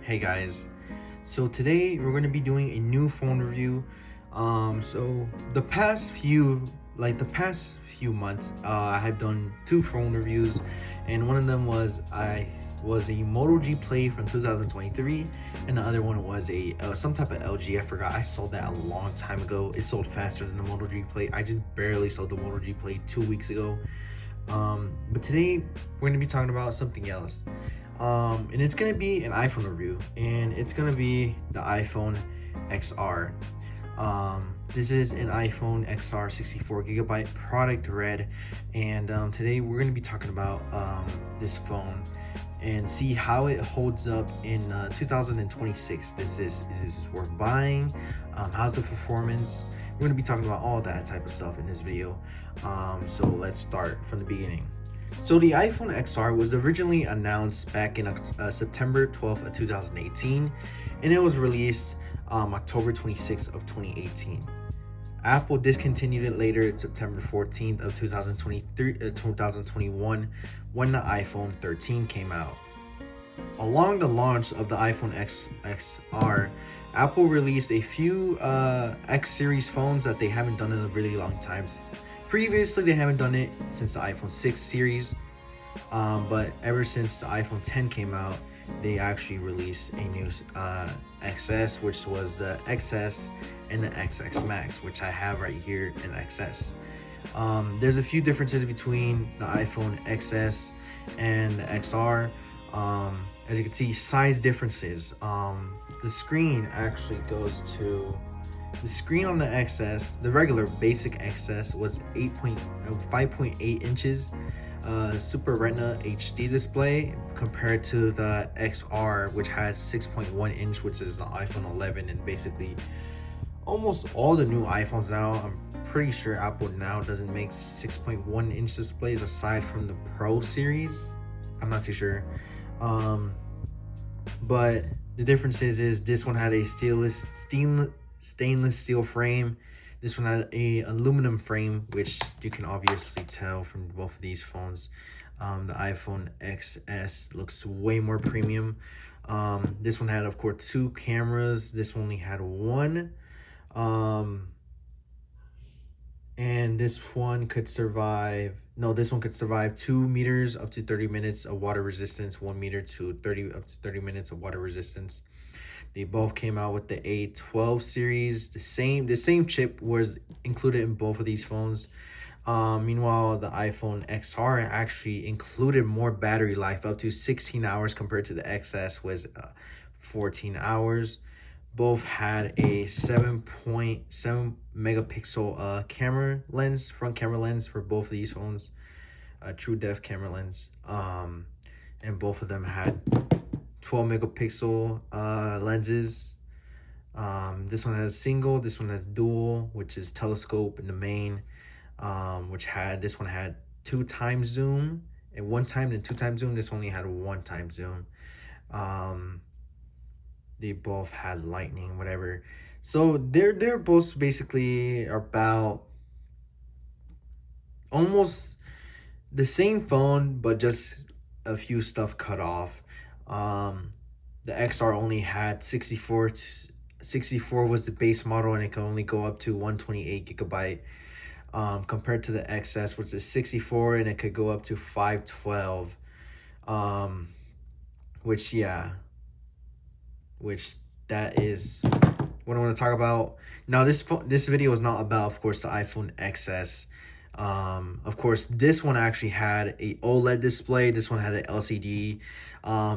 Hey guys, so today we're going to be doing a new phone review. So the past few months, I have done two phone reviews, and one of them was a Moto G Play from 2023, and the other one was a some type of LG. I forgot. I sold that a long time ago. It sold faster than the Moto G Play. I just barely sold the Moto G Play 2 weeks ago. But today we're going to be talking about something else. And it's gonna be an iPhone review, and it's gonna be the iPhone XR. This is an iPhone XR 64GB product red, and today we're gonna be talking about this phone and see how it holds up in 2026. Is this worth buying? How's the performance? We're gonna be talking about all that type of stuff in this video. So let's start from the beginning. So the iPhone XR was originally announced back in September 12th of 2018, and it was released October 26th of 2018. Apple discontinued it later September 14th of 2021 when the iPhone 13 came out. Along the launch of the iPhone XR, Apple released a few X series phones that they haven't done in a really long time. Previously, they haven't done it since the iPhone 6 series, but ever since the iPhone 10 came out, they actually released a new XS, which was the XS and the XX Max, which I have right here in XS. There's a few differences between the iPhone XS and the XR. As you can see, size differences. The screen actually goes to the screen on the XS. The regular basic XS was 5.8 inches Super Retina HD display, compared to the XR, which had 6.1 inch, which is the iPhone 11, and basically almost all the new iPhones now. I'm pretty sure Apple now doesn't make 6.1 inch displays aside from the Pro series. I'm not too sure. But the difference is this one had a stainless steel frame. This one had a aluminum frame, which you can obviously tell from both of these phones. The iPhone XS looks way more premium. This one had, of course, two cameras. This one only had one. And this one could survive 2 meters up to 30 minutes of water resistance, 1 meter to 30 minutes of water resistance. They both came out with the A12 series. The same chip was included in both of these phones. Meanwhile, the iPhone XR actually included more battery life, up to 16 hours, compared to the XS was 14 hours. Both had a 7.7 megapixel camera lens, front camera lens for both of these phones, a true depth camera lens. And both of them had 12 megapixel lenses. This one has single, this one has dual, which is telescope in the main, this one had 2x zoom at one time, and 2x zoom. This only had 1x zoom. They both had lightning, whatever. So they're both basically about almost the same phone, but just a few stuff cut off. The XR only had 64 was the base model, and it can only go up to 128GB, compared to the XS, which is 64 and it could go up to 512. Which that is what I want to talk about. Now, this video is not about, of course, the iPhone XS. Of course, this one actually had a OLED display. This one had an LCD.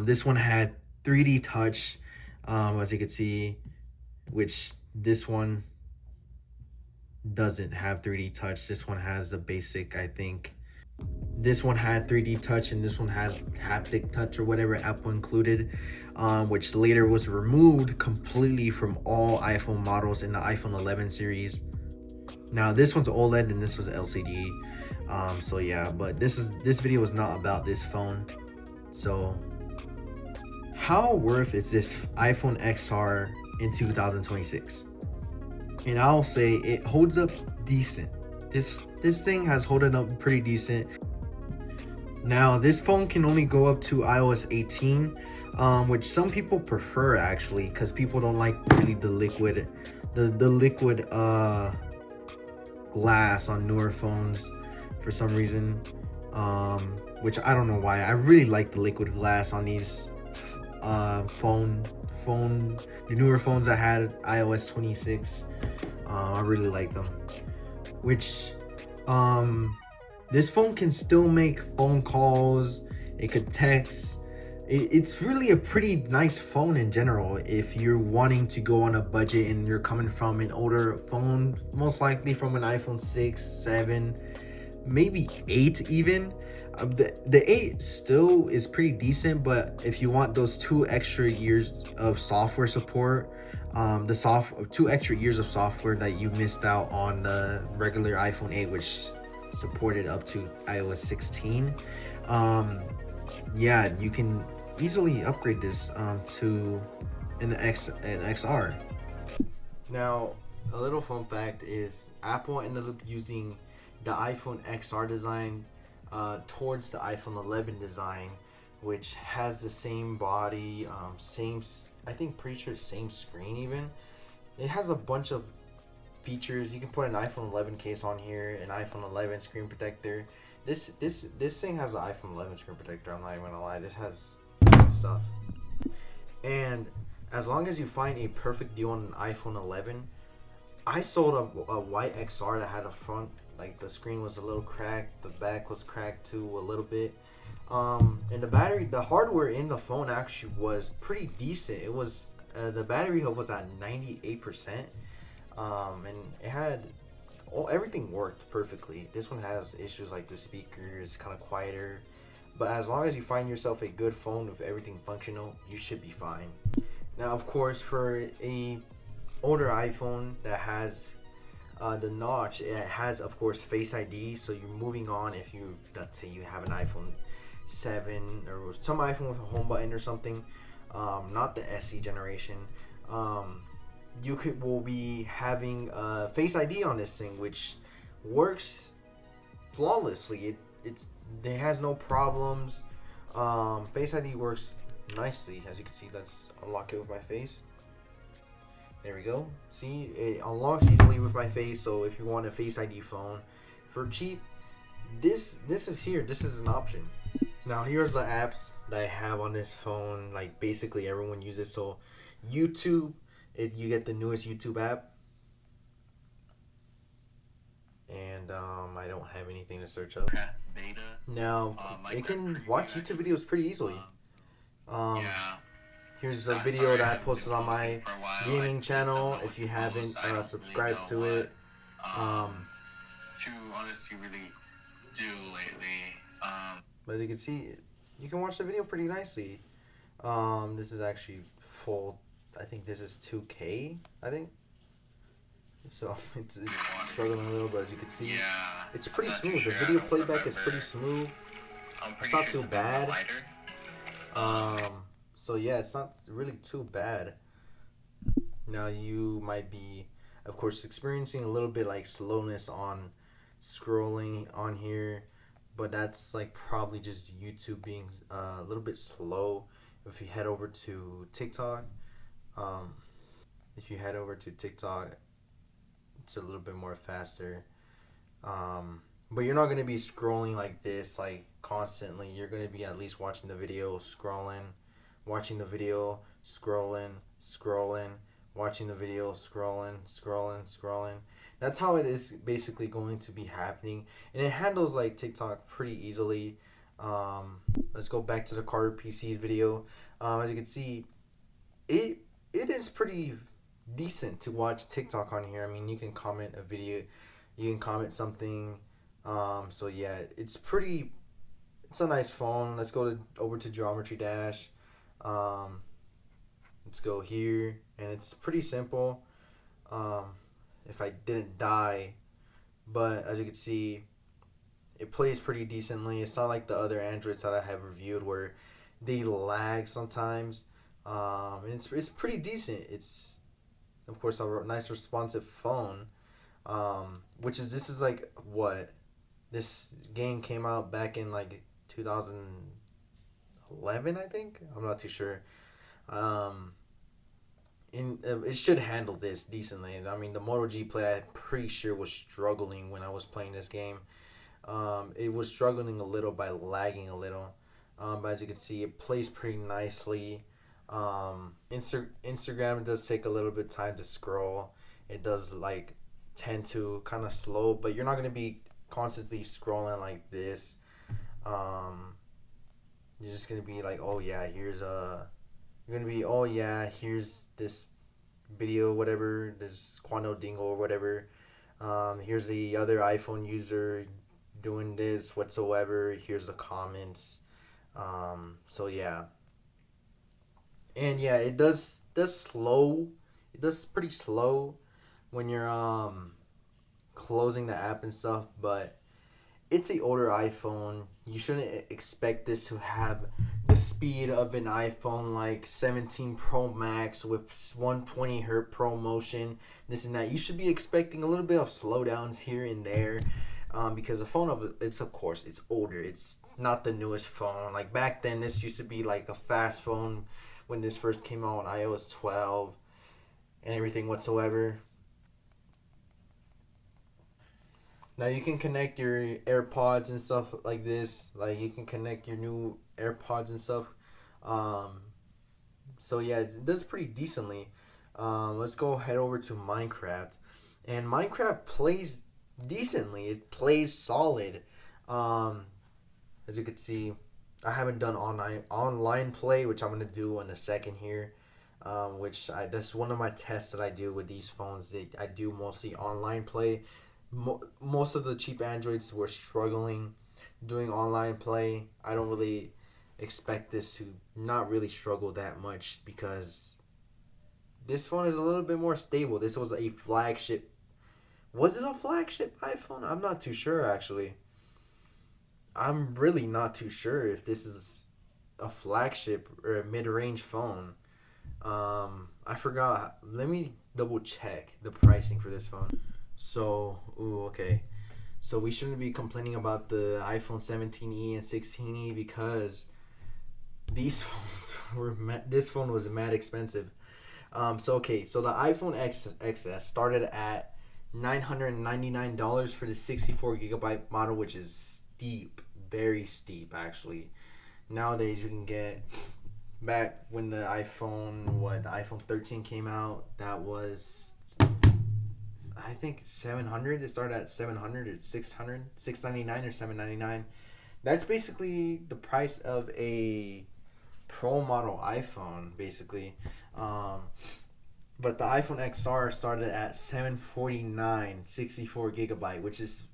This one had 3D touch, as you can see, which this one doesn't have 3D touch. This one has the basic, I think. This one had 3D touch, and this one had haptic touch or whatever Apple included, which later was removed completely from all iPhone models in the iPhone 11 series. Now, this one's OLED and this was LCD. So yeah, but this video is not about this phone. So how worth is this iPhone XR in 2026? And I'll say it holds up decent. This thing has holding up pretty decent. Now, this phone can only go up to iOS 18. which some people prefer actually, because people don't like really the liquid glass on newer phones for some reason. Which I don't know why. I really like the liquid glass on these phone the newer phones that had iOS 26. I really like them. Which this phone can still make phone calls. It could text. It's really a pretty nice phone in general if you're wanting to go on a budget and you're coming from an older phone, most likely from an iPhone 6, 7, maybe 8 even. The 8 still is pretty decent, but if you want those 2 extra years of software support, the 2 extra years of software that you missed out on the regular iPhone 8, which supported up to iOS 16, yeah, you can easily upgrade this to an XR. Now, a little fun fact is Apple ended up using the iPhone XR design towards the iPhone 11 design, which has the same body, I think pretty sure same screen even. It has a bunch of features. You can put an iPhone 11 case on here, an iPhone 11 screen protector. This thing has an iPhone 11 screen protector. I'm not even gonna lie. This has stuff. And as long as you find a perfect deal on an iPhone 11, I sold a white XR that had a front, like the screen was a little cracked, the back was cracked too a little bit. And the hardware in the phone actually was pretty decent. It was the battery health was at 98%, and it had everything worked perfectly. This one has issues like the speaker is kind of quieter, but as long as you find yourself a good phone with everything functional, you should be fine. Now, of course, for a older iPhone that has the notch, it has of course Face ID. So you're moving on if you, let's say you have an iPhone 7 or some iPhone with a home button or something, not the SE generation. Will be having Face ID on this thing, which works flawlessly. It has no problems. Face ID works nicely, as you can see. Let's unlock it with my face. There we go. See, it unlocks easily with my face. So if you want a Face ID phone for cheap, this is here. This is an option. Now here's the apps that I have on this phone. Like basically everyone uses. So YouTube, you get the newest YouTube app, and I don't have anything to search up. Now it can watch YouTube videos pretty easily. Yeah. Here's a video that I posted on my gaming channel. If you haven't subscribed to it, to honestly really do lately. But as you can see, you can watch the video pretty nicely. This is actually full. I think this is 2K. I think. So it's struggling a little, but as you can see, it's pretty smooth. The video playback is pretty smooth. It's not too bad. So yeah, it's not really too bad. Now you might be, of course, experiencing a little bit like slowness on scrolling on here, but that's like probably just YouTube being a little bit slow. If you head over to TikTok, um, it's a little bit more faster. But you're not going to be scrolling like this, like constantly. You're going to be at least watching the video, scrolling, watching the video, scrolling, watching the video, scrolling. That's how it is basically going to be happening. And it handles like TikTok pretty easily. Let's go back to the Carter PC's video. As you can see, it is pretty decent to watch TikTok on here. I mean, you can comment a video, you can comment something. So yeah, it's a nice phone. Let's go over to Geometry Dash. Let's go here, and it's pretty simple. If I didn't die, but as you can see, it plays pretty decently. It's not like the other Androids that I have reviewed where they lag sometimes. And it's pretty decent. It's of course a nice responsive phone. This is like what this game came out back in like 2011 11, I think. I'm not too sure. Um, it should handle this decently. I mean, the Moto G play I'm pretty sure was struggling when I was playing this game. It was struggling a little by lagging a little. But as you can see, it plays pretty nicely. Instagram does take a little bit of time to scroll. It does like tend to kind of slow, but you're not gonna be constantly scrolling like this. Um, you're just gonna be like, oh yeah, here's a. You're gonna be, oh yeah, here's this video, whatever. This Quando Dingle or whatever. Here's the other iPhone user doing this whatsoever. Here's the comments. So yeah, and yeah, it does slow. It does pretty slow when you're closing the app and stuff, but it's a older iPhone. You shouldn't expect this to have the speed of an iPhone like 17 Pro Max with 120 hertz Pro Motion, this and that. You should be expecting a little bit of slowdowns here and there, because the phone of course it's older. It's not the newest phone. Like back then, this used to be like a fast phone when this first came out on iOS 12 and everything whatsoever. Now you can connect your AirPods and stuff like this. Like you can connect your new AirPods and stuff. Um, so yeah, it does pretty decently. Let's go head over to Minecraft, and Minecraft plays decently. It plays solid. Um, as you can see, I haven't done online play, which I'm gonna do in a second here. That's one of my tests that I do with these phones. I do mostly online play. Most of the cheap Androids were struggling doing online play. I don't really expect this to not really struggle that much because this phone is a little bit more stable. This was a flagship. Was it a flagship iPhone? I'm not too sure actually. I'm really not too sure if this is a flagship or a mid-range phone. I forgot. Let me double check the pricing for this phone. So, ooh, okay. So we shouldn't be complaining about the iPhone 17e and 16e because these phones this phone was mad expensive. So okay, so the iPhone XS started at $999 for the 64 gigabyte model, which is steep, very steep actually. Nowadays you can get, back when the iPhone 13 came out, that was, I think 700. It started at 700. It's 600, 699 or 799. That's basically the price of a pro model iPhone, basically. Um, but the iPhone XR started at 749, 64 gigabyte, which is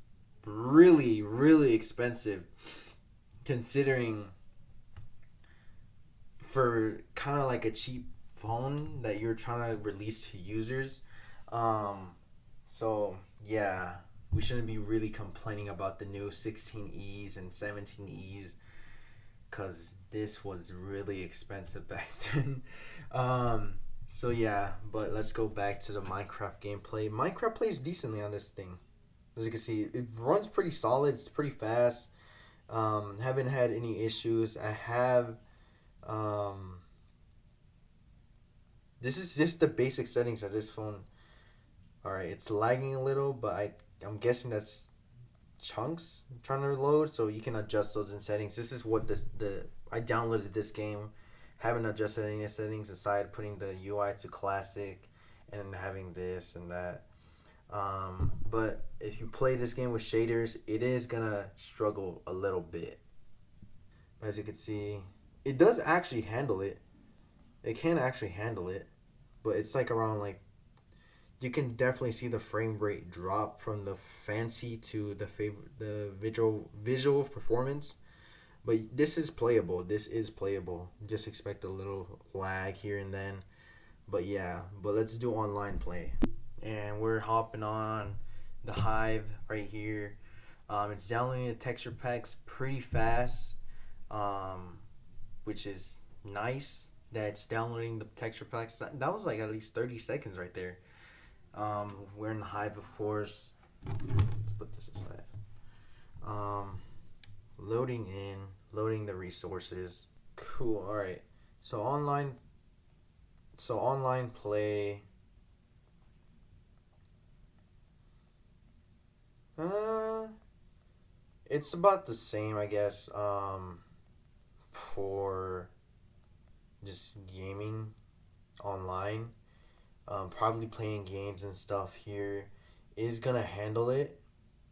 really, really expensive considering for kind of like a cheap phone that you're trying to release to users. Um, so yeah, we shouldn't be really complaining about the new 16Es and 17Es because this was really expensive back then. So yeah, but let's go back to the Minecraft gameplay. Minecraft plays decently on this thing. As you can see, it runs pretty solid. It's pretty fast. Haven't had any issues. I have. Um, this is just the basic settings of this phone. All right, it's lagging a little, but I'm guessing that's chunks trying to load, so you can adjust those in settings. This is what the I downloaded this game, haven't adjusted any settings aside putting the UI to classic, and then having this and that. But if you play this game with shaders, it is gonna struggle a little bit. As you can see, it does actually handle it. It can actually handle it, but it's like around like, you can definitely see the frame rate drop from the fancy to the visual performance. But this is playable. This is playable. Just expect a little lag here and then. But yeah, but let's do online play. And we're hopping on the Hive right here. It's downloading the texture packs pretty fast, um, which is nice. That's downloading the texture packs. That was like at least 30 seconds right there. We're in the Hive, of course. Let's put this aside. Um, loading the resources. Cool. All right. So online. So online play. Uh, it's about the same, I guess. For just gaming online, probably playing games and stuff here is gonna handle it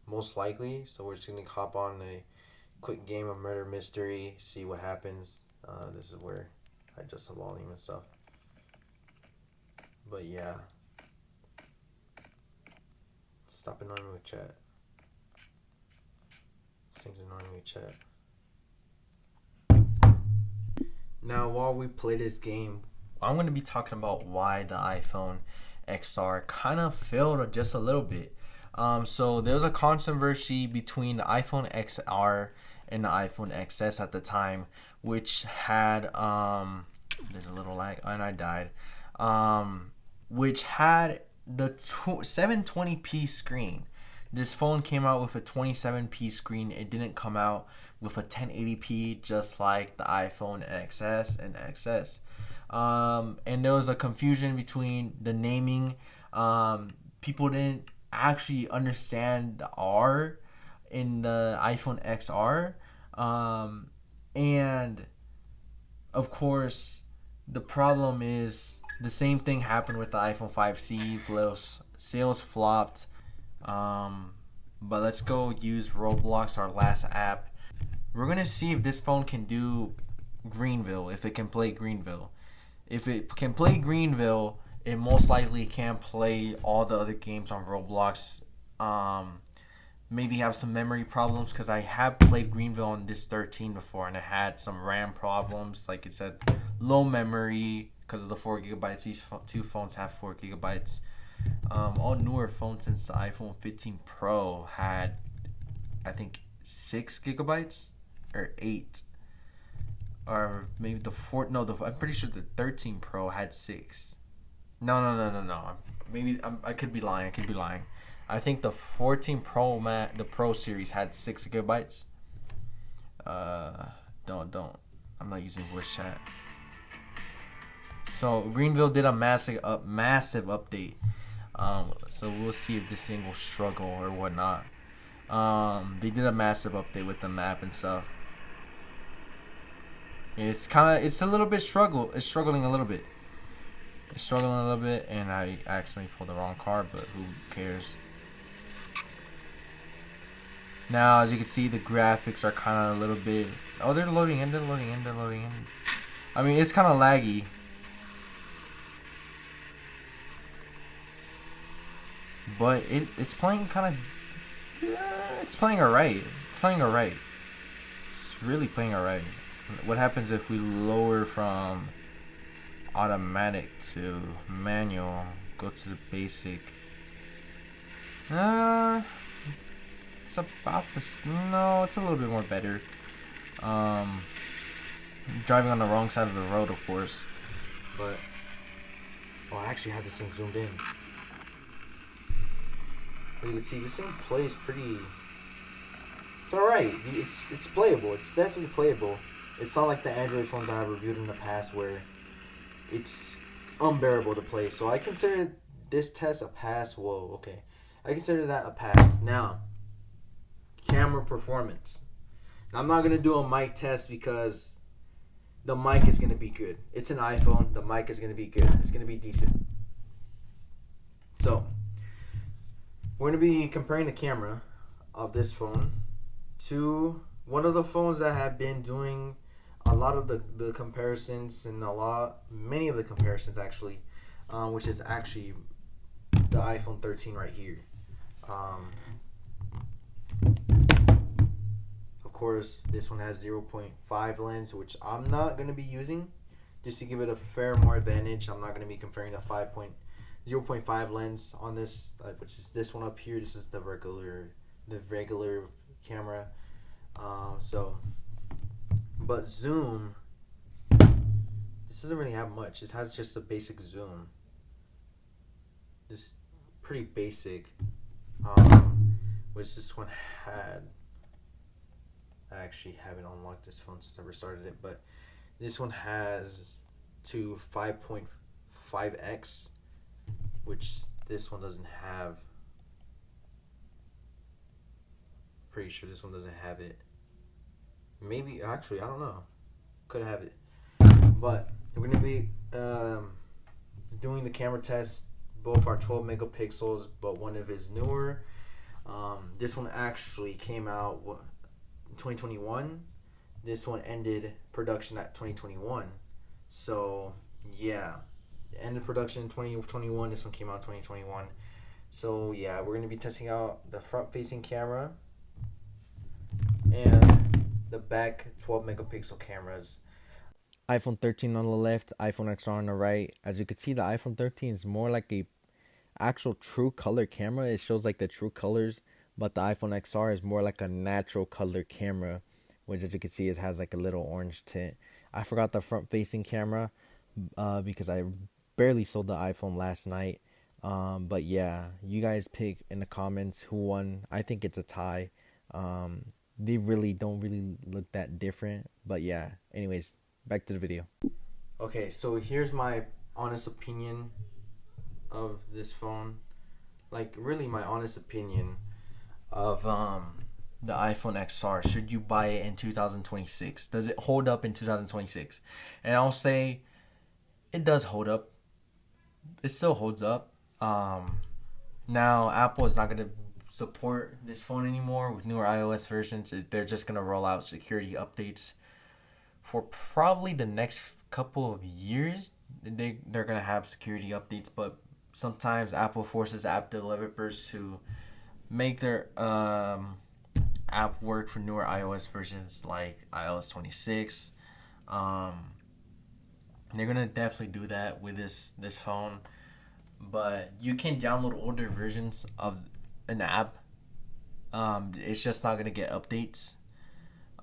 most likely. So we're just gonna hop on a quick game of murder mystery, see what happens. This is where I adjust the volume and stuff. But yeah, stop annoying me with chat. This thing's annoying me with chat. Now, while we play this game, I'm going to be talking about why the iPhone XR kind of failed just a little bit. So there was a controversy between the iPhone XR and the iPhone XS at the time, which had there's a little lag, and I died. Which had the 720p screen. This phone came out with a 27p screen. It didn't come out with a 1080p, just like the iPhone XS and XS. And there was a confusion between the naming. People didn't actually understand the R in the iPhone XR. And of course, the problem is the same thing happened with the iPhone 5C. Sales flopped. But let's go use Roblox, our last app. We're gonna see if this phone can do Greenville, if it can play Greenville. If it can play Greenville, it most likely can play all the other games on Roblox. Maybe have some memory problems because I have played Greenville on this 13 before and it had some RAM problems. Like it said, low memory because of the 4 gigabytes. These two phones have 4 gigabytes. All newer phones since the iPhone 15 Pro had, I think, 6 gigabytes or 8, or maybe the 4. No, I'm pretty sure the 13 Pro had 6. No. Maybe I could be lying. I think the 14 Pro the Pro series had 6 gigabytes. Don't. I'm not using voice chat. So Greenville did a massive update. So we'll see if this thing will struggle or whatnot. They did a massive update with the map and stuff. It's a little bit struggling a little bit. And I accidentally pulled the wrong card, but who cares? Now, as you can see, the graphics are kind of a little bit. Oh, they're loading in. I mean, it's kind of laggy. But it's playing kind of. It's playing alright. It's really playing alright. What happens if we lower from automatic to manual? Go to the basic. It's about this. No, it's a little bit more better. Driving on the wrong side of the road, of course. But I actually have this thing zoomed in. You can see this thing plays pretty. It's alright. It's playable. It's definitely playable. It's not like the Android phones I have reviewed in the past where it's unbearable to play. So I consider this test a pass. Whoa, okay. I consider that a pass. Now, camera performance. Now, I'm not going to do a mic test because the mic is going to be good. It's an iPhone. The mic is going to be good. It's going to be decent. So, we're going to be comparing the camera of this phone to one of the phones that have been doing a lot of the comparisons and many of the comparisons actually, which is actually the iPhone 13 right here. Of course, this one has 0.5 lens, which I'm not going to be using just to give it a fair more advantage. I'm not going to be comparing the 0.5 lens on this, which is this one up here. This is the regular camera. But zoom, this doesn't really have much. It has just a basic zoom. Just pretty basic. Which this one had. I actually haven't unlocked this phone since I restarted it, but This one has to 5.5x, which this one doesn't have. Pretty sure this one doesn't have it. Maybe, actually, I don't know. Could have it. But we're going to be doing the camera test. Both are 12 megapixels, but one of is newer. This one actually came out in 2021. This one ended production at 2021. So, yeah. Ended production in 2021. This one came out in 2021. So, yeah, we're going to be testing out the front-facing camera and the back 12 megapixel cameras. iPhone 13 on the left, iPhone XR on the right. As you can see, the iPhone 13 is more like a actual true color camera. It shows like the true colors, but the iPhone XR is more like a natural color camera, which as you can see, it has like a little orange tint. I forgot the front facing camera because I barely sold the iPhone last night. But yeah, you guys pick in the comments who won. I think it's a tie. They really don't really look that different, but yeah, anyways, back to the video. Okay, so here's my honest opinion of this phone. Like, really my honest opinion of the iPhone XR. Should you buy it in 2026? Does it hold up in 2026? And I'll say it does hold up. It still holds up. Now Apple is not going to support this phone anymore with newer iOS versions. They're just going to roll out security updates for probably the next couple of years. They're going to have security updates, but sometimes Apple forces app developers to make their app work for newer iOS versions like iOS 26. They're going to definitely do that with this phone, but you can download older versions of an app. It's just not gonna get updates.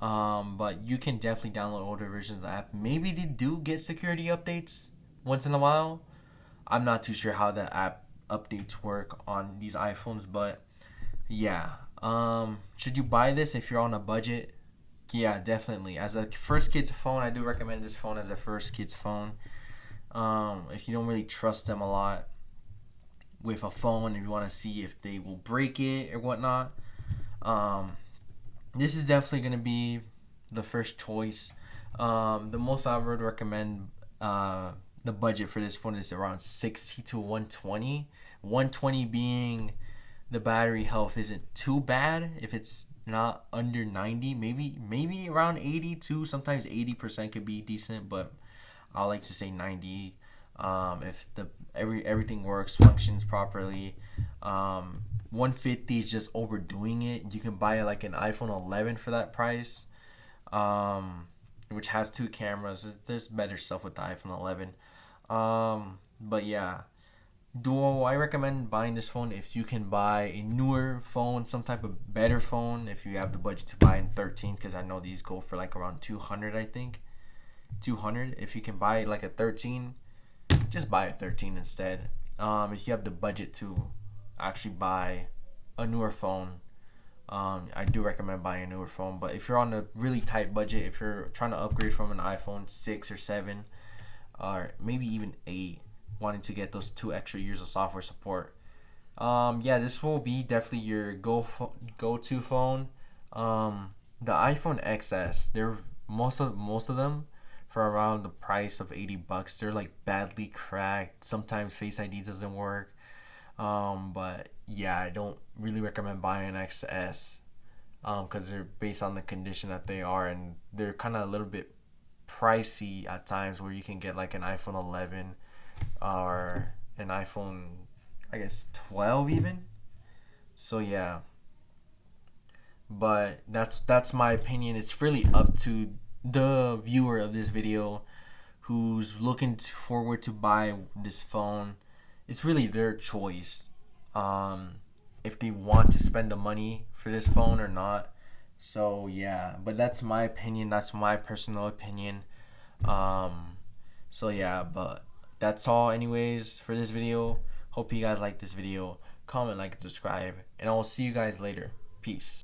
But you can definitely download older versions of the app. Maybe they do get security updates once in a while. I'm not too sure how the app updates work on these iPhones, but yeah. Should you buy this if you're on a budget? Yeah, definitely. As a first kid's phone, I do recommend this phone as a first kid's phone. If you don't really trust them a lot with a phone, if you want to see if they will break it or whatnot, this is definitely going to be the first choice. The most I would recommend, the budget for this phone is around 60 to 120. 120 being the battery health isn't too bad. If it's not under 90, maybe around 82. Sometimes 80% could be decent, but I like to say 90. If everything works, functions properly. 150 is just overdoing it. You can buy like an iPhone 11 for that price, which has 2 cameras. There's better stuff with the iPhone 11. But yeah, do I recommend buying this phone if you can buy a newer phone, some type of better phone, if you have the budget to buy in 13, because I know these go for like around 200, I think. 200. If you can buy like a 13, just buy a 13 instead. If you have the budget to actually buy a newer phone, I do recommend buying a newer phone. But if you're on a really tight budget, if you're trying to upgrade from an iPhone 6 or 7, or maybe even 8, wanting to get those 2 extra years of software support, yeah, this will be definitely your go-to phone. The iPhone XS, they're most of them for around the price of $80. They're like badly cracked. Sometimes Face ID doesn't work. But yeah, I don't really recommend buying an XS because they're based on the condition that they are, and they're kind of a little bit pricey at times, where you can get like an iPhone 11 or an iPhone, I guess 12 even. So yeah, but that's my opinion. It's really up to the viewer of this video who's looking forward to buy this phone. It's really their choice, if they want to spend the money for this phone or not. So yeah, but that's my opinion. That's my personal opinion. So yeah, but that's all anyways for this video. Hope you guys like this video. Comment, like, and subscribe, and I will see you guys later. Peace.